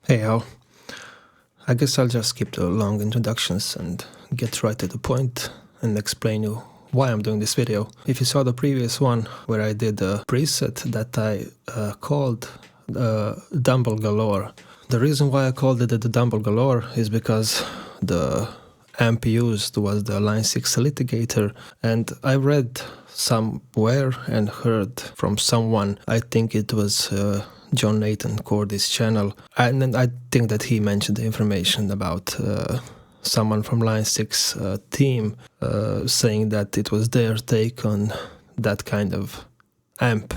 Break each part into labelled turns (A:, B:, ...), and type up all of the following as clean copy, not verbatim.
A: Hey all, I guess I'll just skip the long introductions and get right to the point and explain you why I'm doing this video. If you saw the previous one where I did a preset that I called Dumble Galore, the reason why I called it the Dumble Galore is because the amp used was the Line 6 litigator, and I read somewhere and heard from someone, I think it was John Nathan Cordy's channel, and I think that he mentioned the information about someone from Line 6 team saying that it was their take on that kind of amp.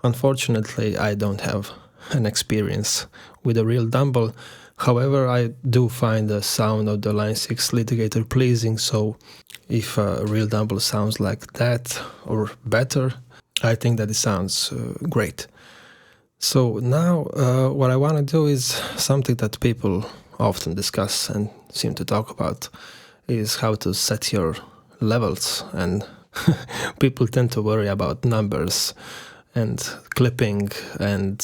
A: Unfortunately, I don't have an experience with a real Dumble. However, I do find the sound of the Line 6 litigator pleasing, so if a real Dumble sounds like that or better, I think that it sounds great. So now what I want to do is something that people often discuss and seem to talk about, is how to set your levels, and people tend to worry about numbers and clipping and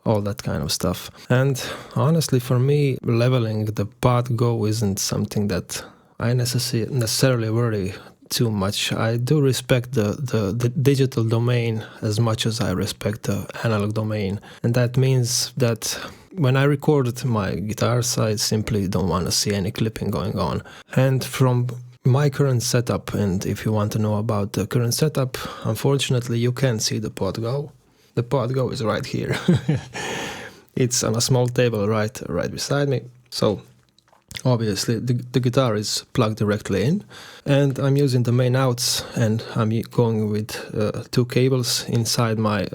A: all that kind of stuff. And honestly, for me, leveling the path go isn't something that I necessarily worry too much. I do respect the digital domain as much as I respect the analog domain, and that means that when I record my guitars, I simply don't want to see any clipping going on. And from my current setup, and if you want to know about the current setup, unfortunately you can't see the pod go. The pod go is right here. It's on a small table right beside me. So obviously the guitar is plugged directly in, and I'm using the main outs, and I'm going with two cables inside my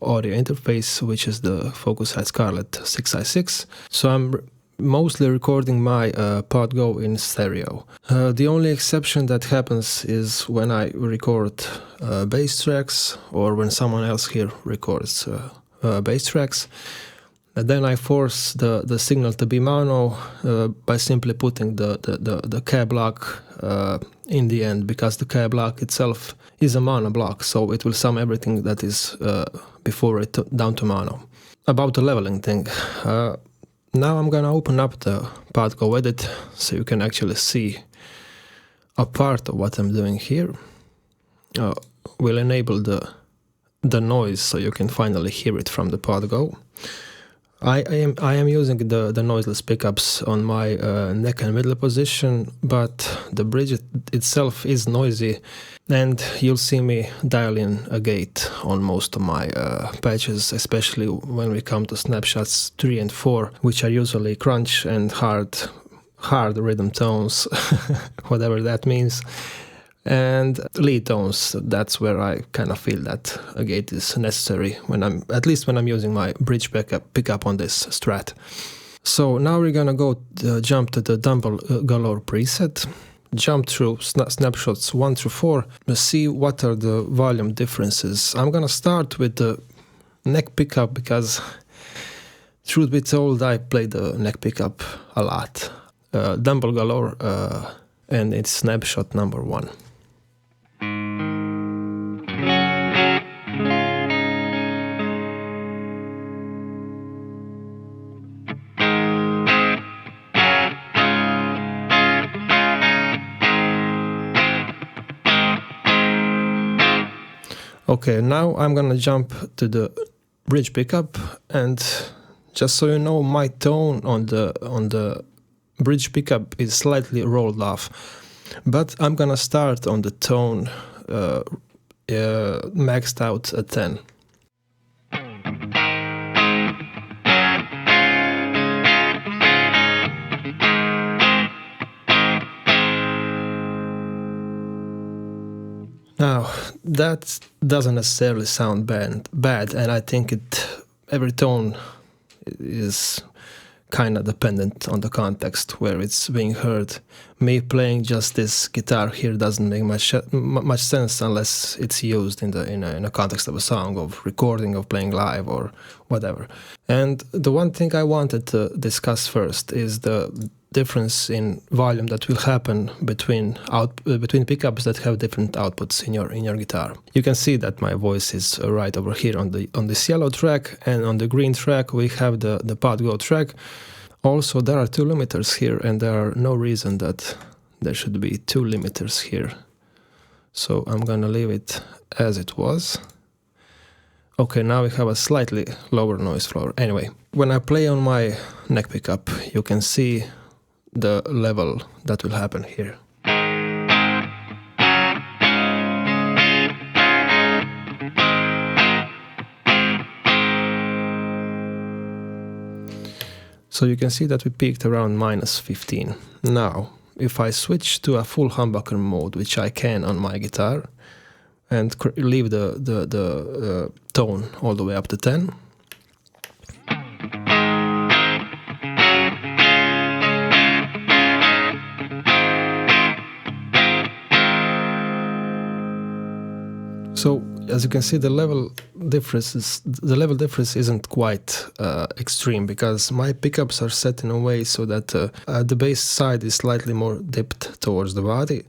A: audio interface, which is the Focusrite Scarlett 6i6. So I'm mostly recording my pod go in stereo. The only exception that happens is when I record bass tracks, or when someone else here records bass tracks. And then I force the signal to be mono by simply putting the cab block in the end, because the cab block itself is a mono block, so it will sum everything that is before it down to mono. About the leveling thing, now I'm gonna open up the pod go edit so you can actually see a part of what I'm doing here. We'll enable the noise so you can finally hear it from the pod go. I am using the noiseless pickups on my neck and middle position, but the bridge itself is noisy, and you'll see me dial in a gate on most of my patches, especially when we come to snapshots 3 and 4, which are usually crunch and hard rhythm tones, whatever that means. And lead tones, that's where I kind of feel that a gate is necessary when at least when I'm using my bridge pickup on this Strat. So now we're gonna go jump to the Dumble Galore preset, jump through snapshots 1 through 4, to see what are the volume differences. I'm gonna start with the neck pickup because, truth be told, I play the neck pickup a lot. Dumble Galore and it's snapshot number 1. Okay, now I'm gonna jump to the bridge pickup, and just so you know, my tone on the bridge pickup is slightly rolled off, but I'm gonna start on the tone maxed out at 10. Now, that doesn't necessarily sound bad, and I think every tone is kind of dependent on the context where it's being heard. Me playing just this guitar here doesn't make much sense unless it's used in a context of a song, of recording, of playing live, or whatever. And the one thing I wanted to discuss first is the difference in volume that will happen between pickups that have different outputs in your guitar. You can see that my voice is right over here on this yellow track, and on the green track we have the pod go track. Also, there are 2 limiters here, and there are no reason that there should be 2 limiters here. So I'm gonna leave it as it was. Okay, now we have a slightly lower noise floor. Anyway, when I play on my neck pickup, you can see the level that will happen here. So you can see that we peaked around -15. Now, if I switch to a full humbucker mode, which I can on my guitar, and leave the tone all the way up to 10, so as you can see, the level difference isn't quite extreme, because my pickups are set in a way so that the bass side is slightly more dipped towards the body,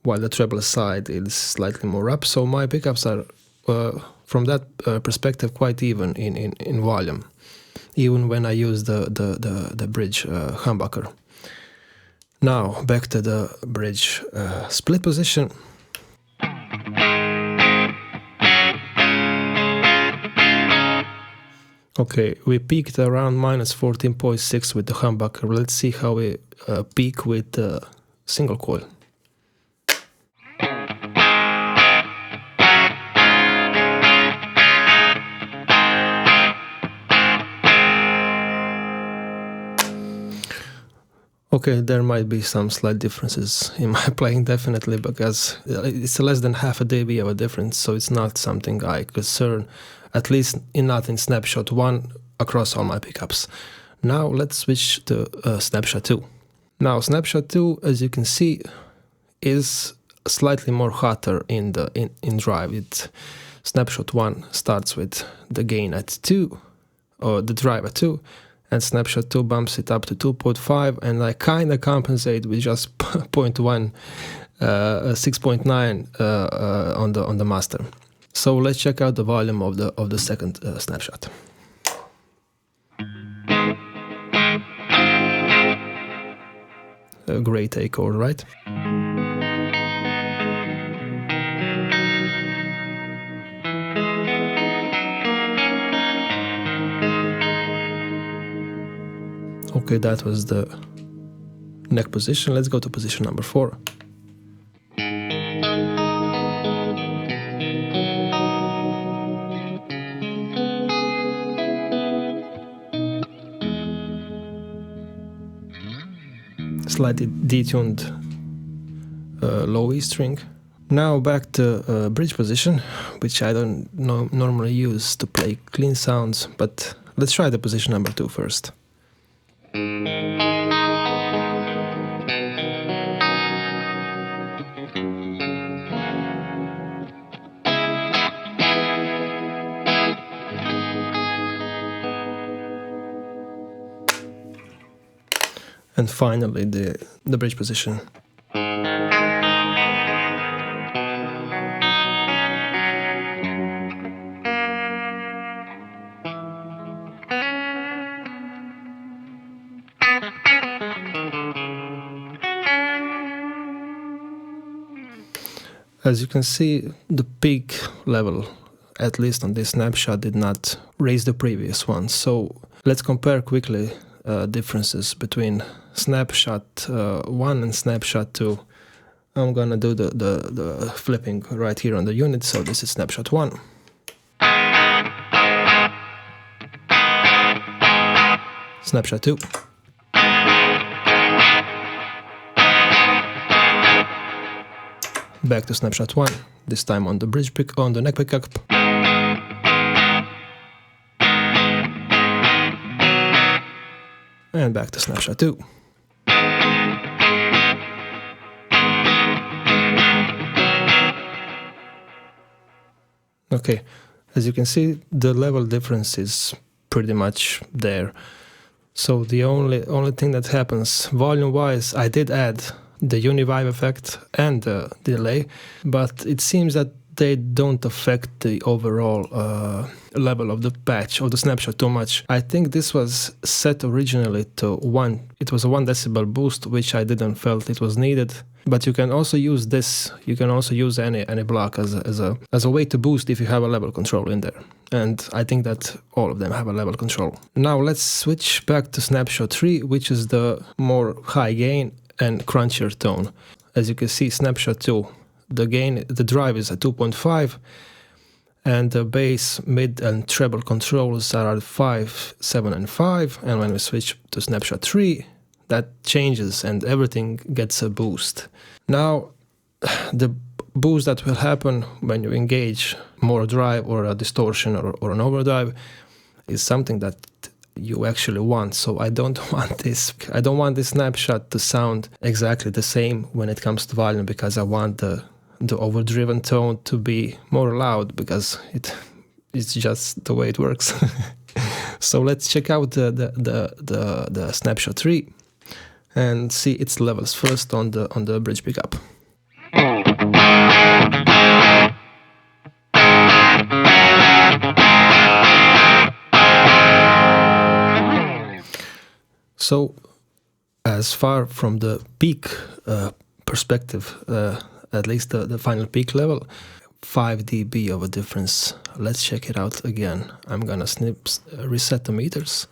A: while the treble side is slightly more up. So my pickups are, from that perspective, quite even in volume, even when I use the bridge humbucker. Now back to the bridge split position. Okay, we peaked around -14.6 with the humbucker. Let's see how we peak with the single coil. Okay, there might be some slight differences in my playing, definitely, because it's less than half a dB of a difference, so it's not something I concern, at least not in Snapshot 1 across all my pickups. Now let's switch to Snapshot 2. Now Snapshot 2, as you can see, is slightly more hotter in drive. Snapshot 1 starts with the gain at 2, or the drive at 2, and Snapshot 2 bumps it up to 2.5, and I kind of compensate with just 0.1, 6.9 on the master. So let's check out the volume of the second snapshot. A great A chord, right? Okay, that was the neck position. Let's go to position number 4. Slightly detuned low E string. Now back to bridge position, which I don't normally use to play clean sounds, but let's try the position number 2 first. And finally the bridge position. As you can see, the peak level, at least on this snapshot, did not raise the previous one. So let's compare quickly differences between snapshot 1 and snapshot 2. I'm gonna do the flipping right here on the unit. So this is snapshot 1. Snapshot 2. Back to snapshot 1, this time on the bridge pick, on the neck pickup. And back to snapshot 2. Okay, as you can see, the level difference is pretty much there. So the only thing that happens volume-wise, I did add the univibe effect and the delay, but it seems that they don't affect the overall level of the patch or the snapshot too much. I think this was set originally to 1. It was a 1 decibel boost, which I didn't felt it was needed. But you can also use this. You can also use any block as a way to boost if you have a level control in there. And I think that all of them have a level control. Now let's switch back to Snapshot 3, which is the more high gain and crunchier tone. As you can see, Snapshot 2, the drive is at 2.5, and the bass, mid, and treble controls are at 5, 7, and 5. And when we switch to Snapshot 3, that changes and everything gets a boost. Now, the boost that will happen when you engage more drive or a distortion or an overdrive is something that you actually want. So I don't want this snapshot to sound exactly the same when it comes to volume, because I want the overdriven tone to be more loud, because it's just the way it works. So let's check out the Snapshot 3 and see its levels first on the bridge pickup. So, as far from the peak perspective, at least the final peak level, 5 dB of a difference. Let's check it out again. I'm gonna reset the meters,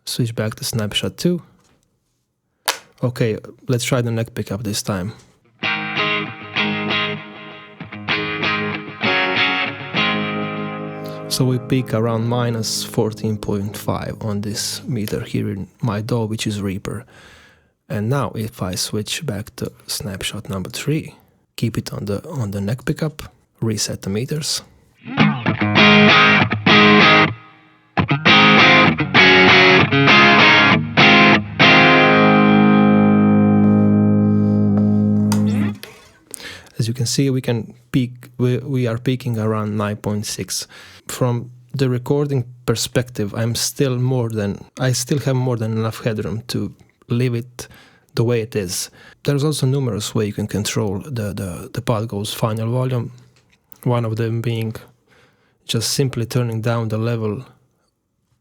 A: switch back to Snapshot 2. Okay, let's try the neck pickup this time. So we peak around minus 14.5 on this meter here in my DAW, which is Reaper. And now if I switch back to Snapshot number 3, keep it on the neck pickup, reset the meters. As you can see, we can peak. We are peaking around 9.6. From the recording perspective, I still have more than enough headroom to leave it the way it is. There's also numerous ways you can control the Podgo's final volume. One of them being just simply turning down the level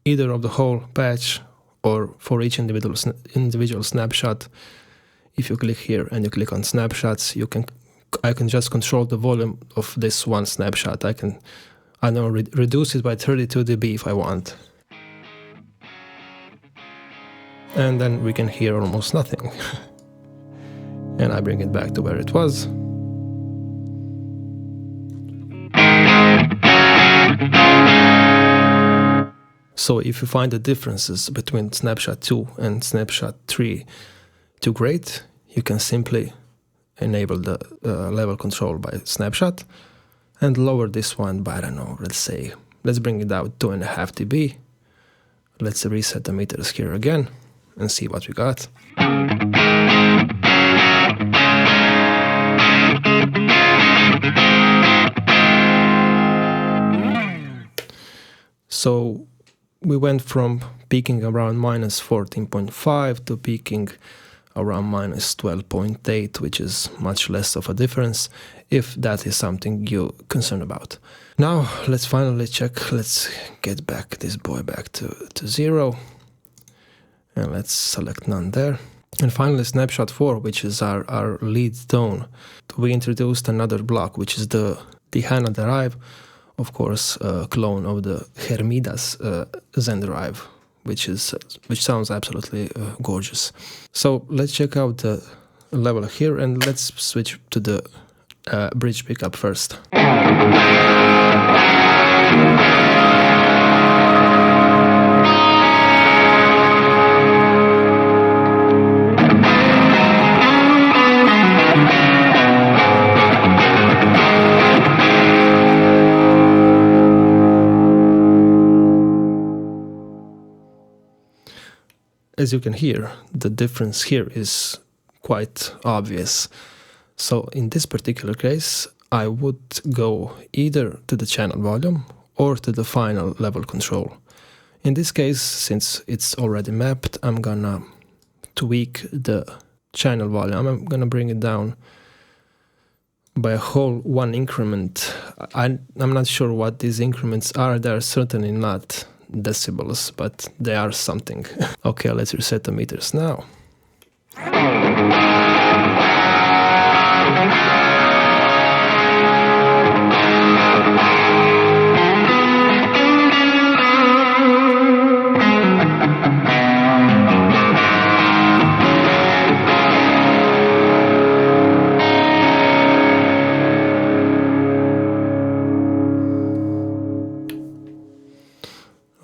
A: either of the whole patch or for each individual snapshot. If you click here and you click on snapshots, I can just control the volume of this one snapshot. I can reduce it by 32 dB if I want. And then we can hear almost nothing. And I bring it back to where it was. So if you find the differences between Snapshot 2 and Snapshot 3 too great, you can simply enable the level control by Snapshot and lower this one by, I don't know, let's bring it down 2.5 dB. Let's reset the meters here again and see what we got. So we went from peaking around minus 14.5 to peaking around minus 12.8, which is much less of a difference, if that is something you're concerned about. Now let's finally check. Let's get this boy back to 0, and let's select none there. And finally Snapshot 4, which is our lead tone. We introduced another block, which is the HANA drive, of course a clone of the Hermidas Zen drive, which sounds absolutely gorgeous. So let's check out the level here, and let's switch to the bridge pickup first. As you can hear, the difference here is quite obvious. So in this particular case, I would go either to the channel volume or to the final level control. In this case, since it's already mapped, I'm gonna tweak the channel volume. I'm gonna bring it down by a whole 1 increment. I'm not sure what these increments are. They're certainly not decibels, but they are something. Okay, let's reset the meters now.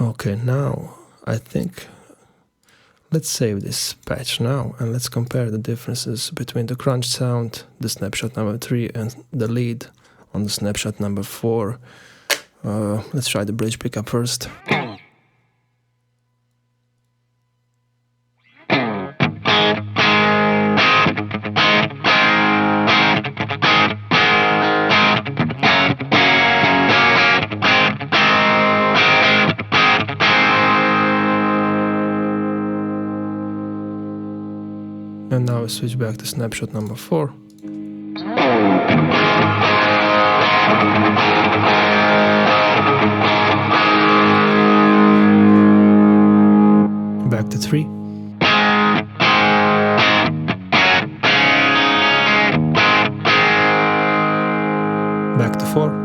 A: Okay, now I think let's save this patch now and let's compare the differences between the crunch sound, the snapshot number 3, and the lead on the snapshot number 4. Let's try the bridge pickup first. And now we switch back to snapshot number 4. Back to 3. Back to 4.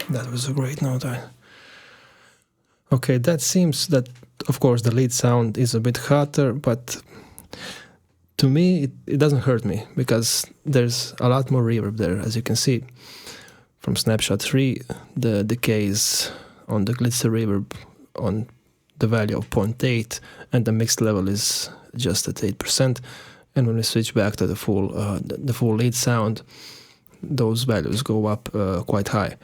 A: That was a great note. Okay, that seems that, of course, the lead sound is a bit hotter, but to me, it doesn't hurt me, because there's a lot more reverb there, as you can see. From snapshot 3, the decays on the glitzer reverb on the value of 0.8, and the mixed level is just at 8%. And when we switch back to the full lead sound, those values go up quite high.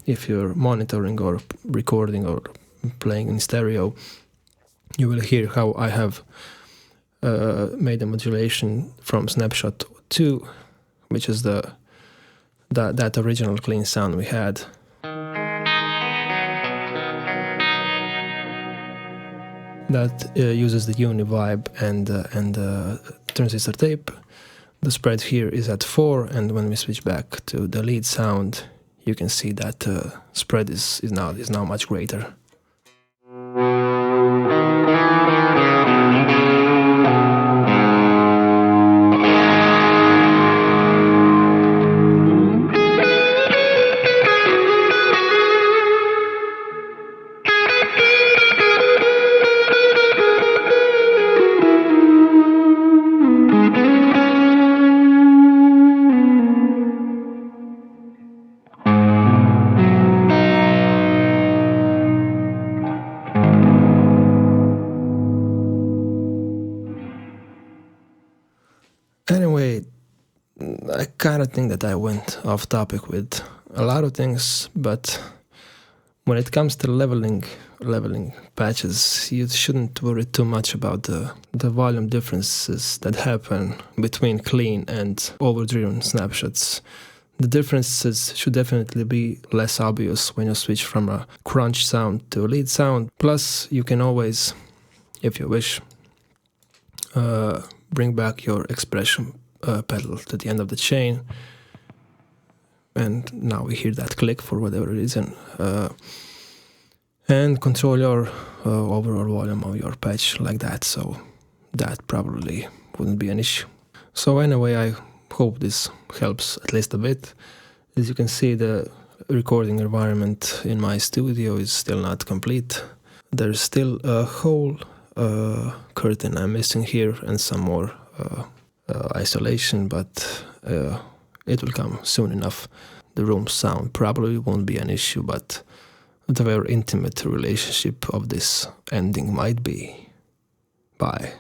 A: If you're monitoring or recording or playing in stereo, you will hear how I have made a modulation from snapshot 2, which is that original clean sound we had. That uses the uni vibe and transistor tape. The spread here is at 4, and when we switch back to the lead sound, you can see that spread is now much greater. Anyway, I kind of think that I went off topic with a lot of things, but when it comes to leveling patches, you shouldn't worry too much about the volume differences that happen between clean and overdriven snapshots. The differences should definitely be less obvious when you switch from a crunch sound to a lead sound. Plus, you can always, if you wish, bring back your expression pedal to the end of the chain, and now we hear that click for whatever reason, and control your overall volume of your patch like that, so that probably wouldn't be an issue. So anyway, I hope this helps at least a bit. As you can see, the recording environment in my studio is still not complete. There's still a whole curtain I'm missing here and some more isolation, but it will come soon enough. The room sound probably won't be an issue, but the very intimate relationship of this ending might be. Bye.